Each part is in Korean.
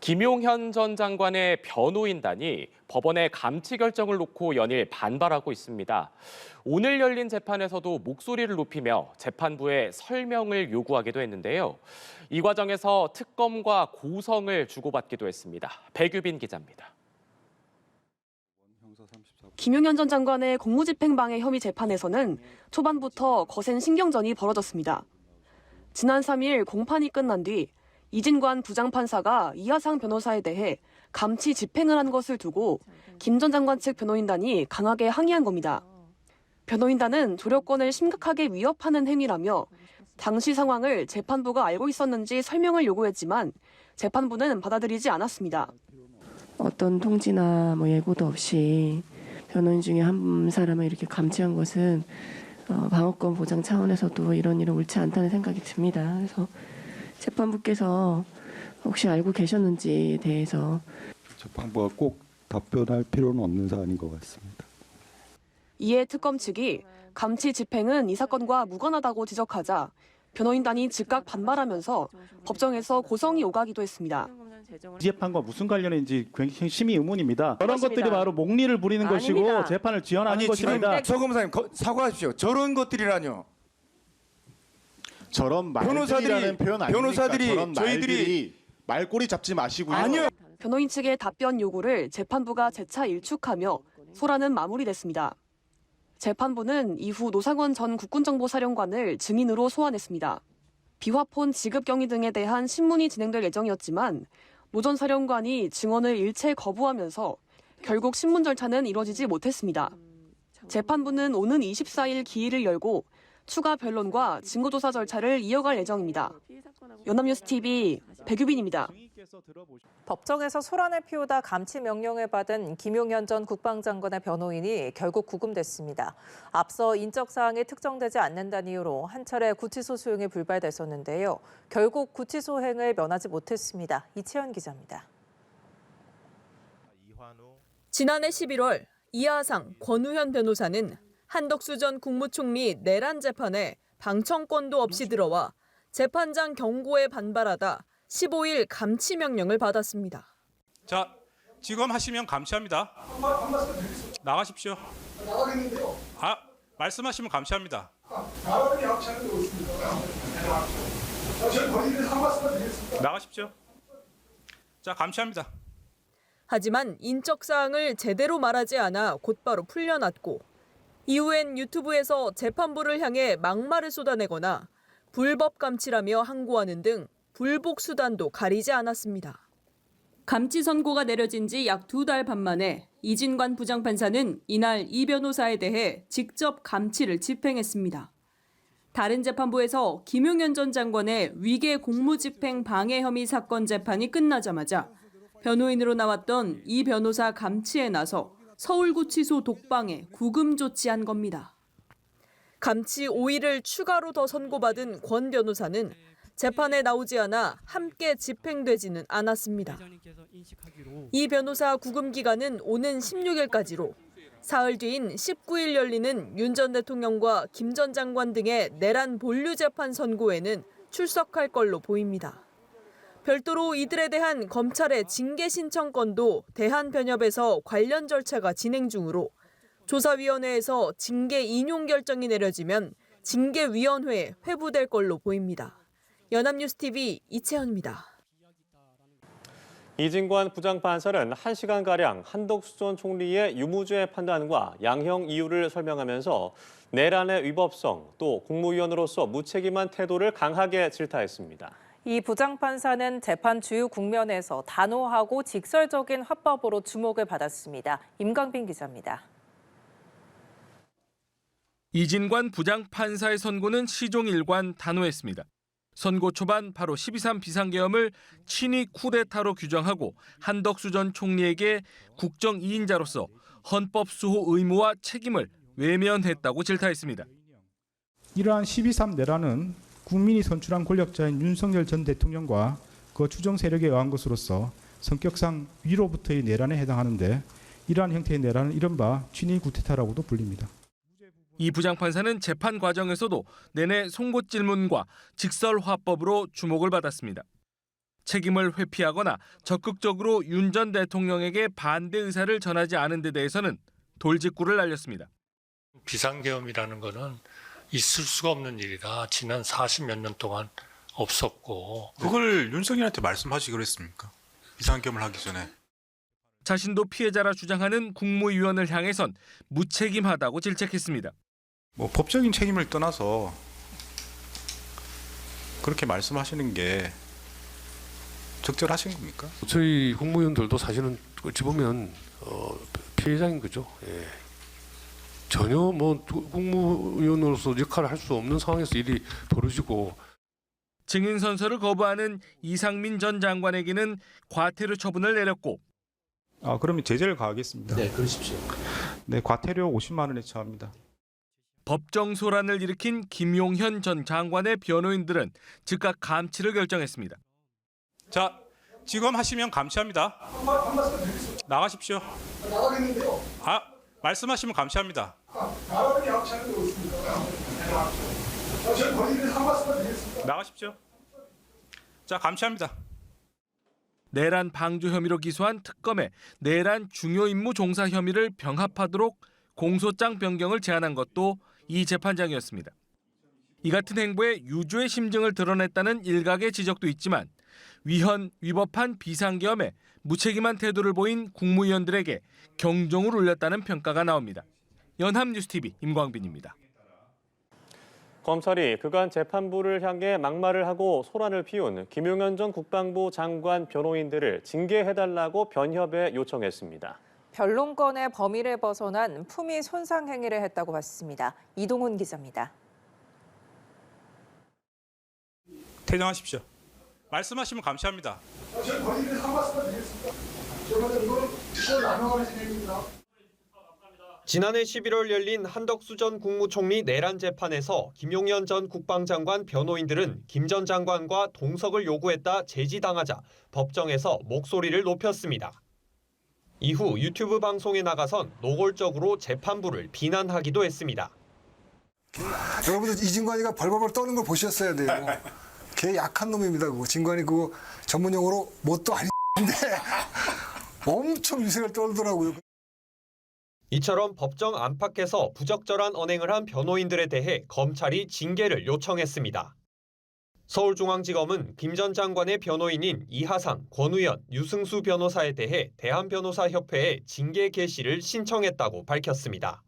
김용현 전 장관의 변호인단이 법원의 감치 결정을 놓고 연일 반발하고 있습니다. 오늘 열린 재판에서도 목소리를 높이며 재판부에 설명을 요구하기도 했는데요. 이 과정에서 특검과 고성을 주고받기도 했습니다. 백유빈 기자입니다. 김용현 전 장관의 공무집행방해 혐의 재판에서는 초반부터 거센 신경전이 벌어졌습니다. 지난 3일 공판이 끝난 뒤 이진관 부장판사가 이하상 변호사에 대해 감치 집행을 한 것을 두고 김 전 장관 측 변호인단이 강하게 항의한 겁니다. 변호인단은 조력권을 심각하게 위협하는 행위라며 당시 상황을 재판부가 알고 있었는지 설명을 요구했지만 재판부는 받아들이지 않았습니다. 어떤 통지나 예고도 없이 변호인 중에 한 사람을 이렇게 감치한 것은 방어권 보장 차원에서도 이런 일은 옳지 않다는 생각이 듭니다. 그래서 재판부께서 혹시 알고 계셨는지에 대해서 재판부가 꼭 답변할 필요는 없는 사안인 것 같습니다. 이에 특검 측이 감치 집행은 이 사건과 무관하다고 지적하자 변호인단이 즉각 반발하면서 법정에서 고성이 오가기도 했습니다. 이 재판과 무슨 관련인지 굉장히 심히 의문입니다. 그런 그렇습니다. 것들이 바로 목리를 부리는 것이고 아닙니다. 재판을 지연하는 아니 것입니다. 지금 서 검사님 사과하십시오. 저런 것들이라뇨. 저런 말들이라는 표현 아닙니까? 변호사들이 저런 저희들이 말들이 말꼬리 잡지 마시고요. 아니요. 변호인 측의 답변 요구를 재판부가 재차 일축하며 소란은 마무리됐습니다. 재판부는 이후 노상원 전 국군정보사령관을 증인으로 소환했습니다. 비화폰 지급 경위 등에 대한 신문이 진행될 예정이었지만 모 전 사령관이 증언을 일체 거부하면서 결국 신문 절차는 이뤄지지 못했습니다. 재판부는 오는 24일 기일을 열고 추가 변론과 증거조사 절차를 이어갈 예정입니다. 연합뉴스TV 백유빈입니다. 법정에서 소란을 피우다 감치 명령을 받은 김용현 전 국방장관의 변호인이 결국 구금됐습니다. 앞서 인적 사항이 특정되지 않는다는 이유로 한 차례 구치소 수용이 불발됐었는데요. 결국 구치소 행을 면하지 못했습니다. 이채연 기자입니다. 지난해 11월 이하상, 권우현 변호사는 한덕수 전 국무총리 내란 재판에 방청권도 없이 들어와 재판장 경고에 반발하다 15일 감치 명령을 받았습니다. 자, 지금 하시면 감시합니다. 나가십시오. 나가겠는데요. 말씀하시면 감시합니다. 나가는 양치하는 게 어떻습니까? 저희 거기를 한 말씀만 드리겠습니다. 나가십시오. 자, 감시합니다. 하지만 인적 사항을 제대로 말하지 않아 곧바로 풀려났고 이후엔 유튜브에서 재판부를 향해 막말을 쏟아내거나 불법 감치라며 항고하는 등 불복 수단도 가리지 않았습니다. 감치 선고가 내려진 지 약 2달 반 만에 이진관 부장판사는 이날 이 변호사에 대해 직접 감치를 집행했습니다. 다른 재판부에서 김용현 전 장관의 위계 공무집행 방해 혐의 사건 재판이 끝나자마자 변호인으로 나왔던 이 변호사 감치에 나서 서울구치소 독방에 구금 조치한 겁니다. 감치 5일을 추가로 더 선고받은 권 변호사는 재판에 나오지 않아 함께 집행되지는 않았습니다. 이 변호사 구금 기간은 오는 16일까지로 사흘 뒤인 19일 열리는 윤 전 대통령과 김 전 장관 등의 내란 본류 재판 선고에는 출석할 걸로 보입니다. 별도로 이들에 대한 검찰의 징계 신청 건도 대한변협에서 관련 절차가 진행 중으로 조사위원회에서 징계 인용 결정이 내려지면 징계위원회에 회부될 걸로 보입니다. 연합뉴스TV 이채연입니다. 이진관 부장판사는 1시간가량 한덕수 전 총리의 유무죄 판단과 양형 이유를 설명하면서 내란의 위법성 또 국무위원으로서 무책임한 태도를 강하게 질타했습니다. 이 부장판사는 재판 주요 국면에서 단호하고 직설적인 화법으로 주목을 받았습니다. 임강빈 기자입니다. 이진관 부장판사의 선고는 시종일관 단호했습니다. 선고 초반 바로 12.3 비상계엄을 친위 쿠데타로 규정하고 한덕수 전 총리에게 국정 2인자로서 헌법 수호 의무와 책임을 외면했다고 질타했습니다. 이러한 12.3 내란은 국민이 선출한 권력자인 윤석열 전 대통령과 그 추종 세력에 의한 것으로서 성격상 위로부터의 내란에 해당하는데 이러한 형태의 내란은 이른바 친위 쿠데타라고도 불립니다. 이 부장판사는 재판 과정에서도 내내 송곳 질문과 직설 화법으로 주목을 받았습니다. 책임을 회피하거나 적극적으로 윤 전 대통령에게 반대 의사를 전하지 않은 데 대해서는 돌직구를 날렸습니다. 비상계엄이라는 거는 있을 수가 없는 일이라 지난 40몇 년 동안 없었고. 그걸 윤석열한테 말씀하시기로 했습니까? 비상겸을 하기 전에. 자신도 피해자라 주장하는 국무위원을 향해선 무책임하다고 질책했습니다. 뭐 법적인 책임을 떠나서 그렇게 말씀하시는 게 적절하신 겁니까? 저희 국무위원들도 사실은 어찌 보면 피해자인 거죠. 예. 전혀 뭐 국무위원으로서 역할을 할 수 없는 상황에서 일이 벌어지고. 증인 선서를 거부하는 이상민 전 장관에게는 과태료 처분을 내렸고 그러면 제재를 가하겠습니다. 네, 그러십시오. 네, 과태료 50만 원에 처합니다. 법정 소란을 일으킨 김용현 전 장관의 변호인들은 즉각 감치를 결정했습니다. 자, 지금 하시면 감시합니다. 나가십시오. 나가겠는데요. 말씀하시면 감시합니다. 나가는 게 양치하는 게 어떻습니까? 저희 권위를 한 말씀만 드리겠습니다. 나가십시오. 자, 감시합니다. 내란 방조 혐의로 기소한 특검에 내란 중요 임무 종사 혐의를 병합하도록 공소장 변경을 제안한 것도 이 재판장이었습니다. 이 같은 행보에 유죄의 심증을 드러냈다는 일각의 지적도 있지만 위헌, 위법한 비상계엄에 무책임한 태도를 보인 국무위원들에게 경종을 울렸다는 평가가 나옵니다. 연합뉴스TV 임광빈입니다. 검찰이 그간 재판부를 향해 막말을 하고 소란을 피운 김용현 전 국방부 장관 변호인들을 징계해달라고 변협에 요청했습니다. 변론권의 범위를 벗어난 품위 손상 행위를 했다고 봤습니다. 이동훈 기자입니다. 퇴정하십시오. 말씀하시면 감시합니다. 저희 권위를 한 말씀만 드리겠습니다. 제가 이거는 직권 남용하는 진행입니다. 지난해 11월 열린 한덕수 전 국무총리 내란 재판에서 김용현 전 국방장관 변호인들은 김 전 장관과 동석을 요구했다 제지당하자 법정에서 목소리를 높였습니다. 이후 유튜브 방송에 나가선 노골적으로 재판부를 비난하기도 했습니다. 여러분들 이진관이가 벌벌벌 떠는 걸 보셨어야 돼요. 걔 약한 놈입니다. 그거 진관이 그거 전문 용어로 뭣도 아닌데 엄청 유색을 떨더라고요. 이처럼 법정 안팎에서 부적절한 언행을 한 변호인들에 대해 검찰이 징계를 요청했습니다. 서울중앙지검은 김 전 장관의 변호인인 이하상, 권우현, 유승수 변호사에 대해 대한변호사협회에 징계 개시를 신청했다고 밝혔습니다.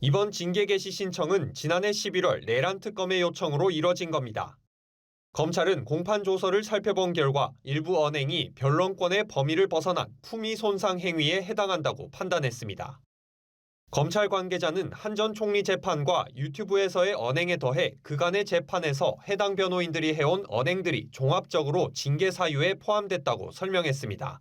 이번 징계 개시 신청은 지난해 11월 내란 특검의 요청으로 이뤄진 겁니다. 검찰은 공판 조서를 살펴본 결과 일부 언행이 변론권의 범위를 벗어난 품위 손상 행위에 해당한다고 판단했습니다. 검찰 관계자는 한 전 총리 재판과 유튜브에서의 언행에 더해 그간의 재판에서 해당 변호인들이 해온 언행들이 종합적으로 징계 사유에 포함됐다고 설명했습니다.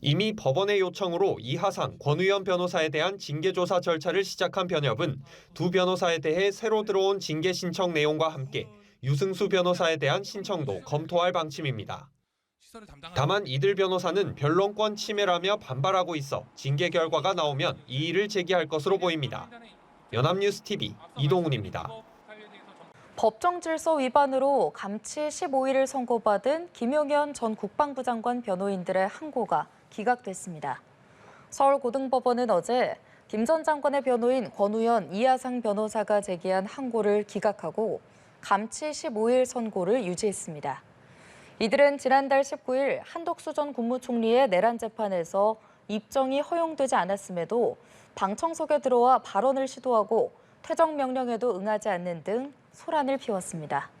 이미 법원의 요청으로 이하상, 권우현 변호사에 대한 징계 조사 절차를 시작한 변협은 두 변호사에 대해 새로 들어온 징계 신청 내용과 함께 유승수 변호사에 대한 신청도 검토할 방침입니다. 다만 이들 변호사는 변론권 침해라며 반발하고 있어 징계 결과가 나오면 이의를 제기할 것으로 보입니다. 연합뉴스TV 이동훈입니다. 법정 질서 위반으로 감치 15일을 선고받은 김용현 전 국방부 장관 변호인들의 항고가 기각됐습니다. 서울고등법원은 어제 김 전 장관의 변호인 권우현, 이하상 변호사가 제기한 항고를 기각하고 감치 15일 선고를 유지했습니다. 이들은 지난달 19일 한덕수 전 국무총리의 내란 재판에서 입정이 허용되지 않았음에도 방청석에 들어와 발언을 시도하고 퇴정 명령에도 응하지 않는 등 소란을 피웠습니다.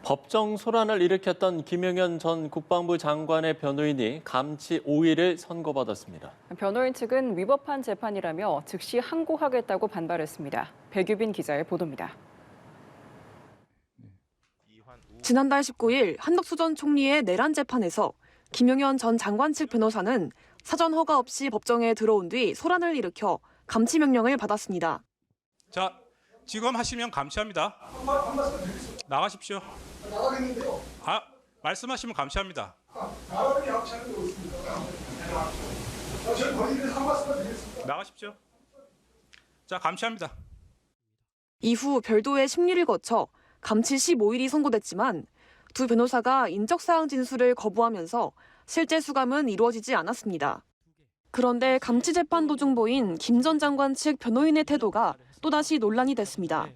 법정 소란을 일으켰던 김용현 전 국방부 장관의 변호인이 감치 5일을 선고받았습니다. 변호인 측은 위법한 재판이라며 즉시 항고하겠다고 반발했습니다. 백유빈 기자의 보도입니다. 지난달 19일 한덕수 전 총리의 내란 재판에서 김용현 전 장관 측 변호사는 사전 허가 없이 법정에 들어온 뒤 소란을 일으켜 감치 명령을 받았습니다. 자, 지금 하시면 감시합니다. 나가십시오. 나가겠는데요. 말씀하시면 감시합니다. 나가는 게 양치하는 게 어떻습니까? 저희 권위를 한 말씀만 드리겠습니다. 나가십시오. 자, 감시합니다. 이후 별도의 심리를 거쳐 감치 15일이 선고됐지만 두 변호사가 인적사항 진술을 거부하면서 실제 수감은 이루어지지 않았습니다. 그런데 감치재판 도중 보인 김 전 장관 측 변호인의 태도가 또다시 논란이 됐습니다.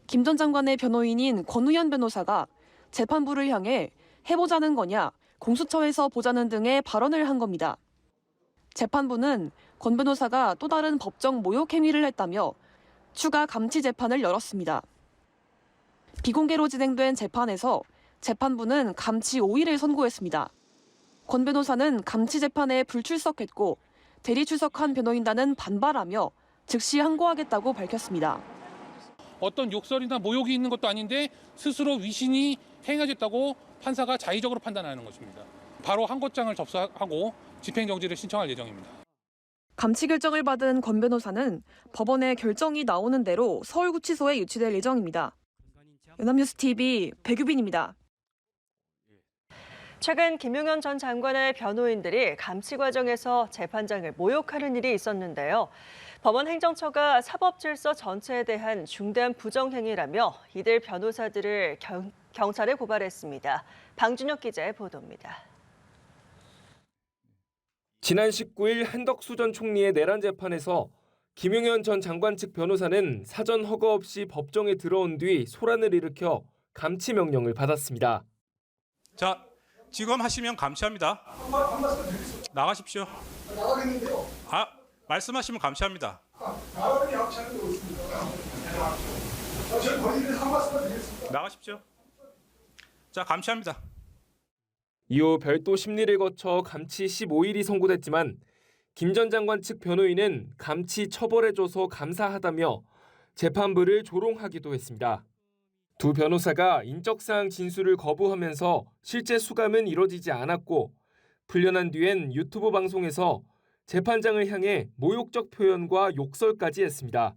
김 전 장관의 변호인인 권우현 변호사가 재판부를 향해 해보자는 거냐, 공수처에서 보자는 등의 발언을 한 겁니다. 재판부는 권 변호사가 또 다른 법정 모욕 행위를 했다며 추가 감치 재판을 열었습니다. 비공개로 진행된 재판에서 재판부는 감치 5일을 선고했습니다. 권 변호사는 감치 재판에 불출석했고 대리 출석한 변호인단은 반발하며 즉시 항고하겠다고 밝혔습니다. 어떤 욕설이나 모욕이 있는 것도 아닌데 스스로 위신이 행해졌다고 판사가 자의적으로 판단하는 것입니다. 바로 항고장을 접수하고 집행정지를 신청할 예정입니다. 감치 결정을 받은 권 변호사는 법원의 결정이 나오는 대로 서울구치소에 유치될 예정입니다. 연합뉴스TV 백유빈입니다. 최근 김용현 전 장관의 변호인들이 감치 과정에서 재판장을 모욕하는 일이 있었는데요. 법원 행정처가 사법질서 전체에 대한 중대한 부정행위라며 이들 변호사들을 경찰에 고발했습니다. 방준혁 기자의 보도입니다. 지난 19일 한덕수 전 총리의 내란 재판에서 김용현 전 장관 측 변호사는 사전 허가 없이 법정에 들어온 뒤 소란을 일으켜 감치 명령을 받았습니다. 자, 지금 하시면 감시합니다. 나가십시오. 나가겠는데요. 말씀하시면 감시합니다. 나가는 양치하는 게 없습니다. 저희 본인들 한 말씀만 드리겠습니다. 나가십시오. 자, 감시합니다. 이후 별도 심리를 거쳐 감치 15일이 선고됐지만 김 전 장관 측 변호인은 감치 처벌해줘서 감사하다며 재판부를 조롱하기도 했습니다. 두 변호사가 인적사항 진술을 거부하면서 실제 수감은 이뤄지지 않았고 풀려난 뒤엔 유튜브 방송에서 재판장을 향해 모욕적 표현과 욕설까지 했습니다.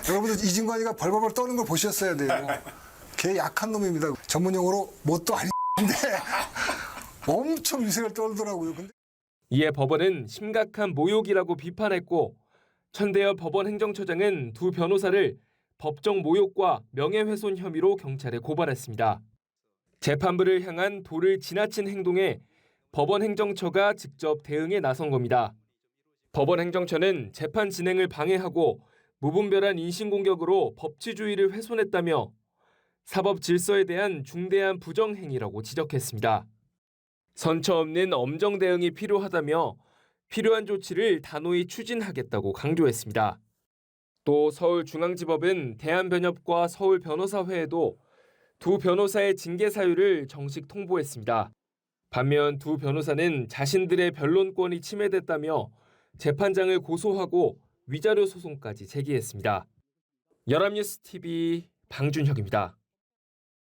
여러분들 이진관이가 벌벌 떠는 걸 보셨어야 돼요. 걔 약한 놈입니다. 전문용어로 뭣도 아닌데 엄청 유색을 떨더라고요. 근데 이에 법원은 심각한 모욕이라고 비판했고 천대엽 법원 행정처장은 두 변호사를 법정 모욕과 명예훼손 혐의로 경찰에 고발했습니다. 재판부를 향한 도를 지나친 행동에 법원 행정처가 직접 대응에 나선 겁니다. 법원 행정처는 재판 진행을 방해하고 무분별한 인신공격으로 법치주의를 훼손했다며 사법 질서에 대한 중대한 부정행위라고 지적했습니다. 선처 없는 엄정 대응이 필요하다며 필요한 조치를 단호히 추진하겠다고 강조했습니다. 또 서울중앙지법은 대한변협과 서울변호사회에도 두 변호사의 징계 사유를 정식 통보했습니다. 반면 두 변호사는 자신들의 변론권이 침해됐다며 재판장을 고소하고 위자료 소송까지 제기했습니다. 연합뉴스TV 방준혁입니다.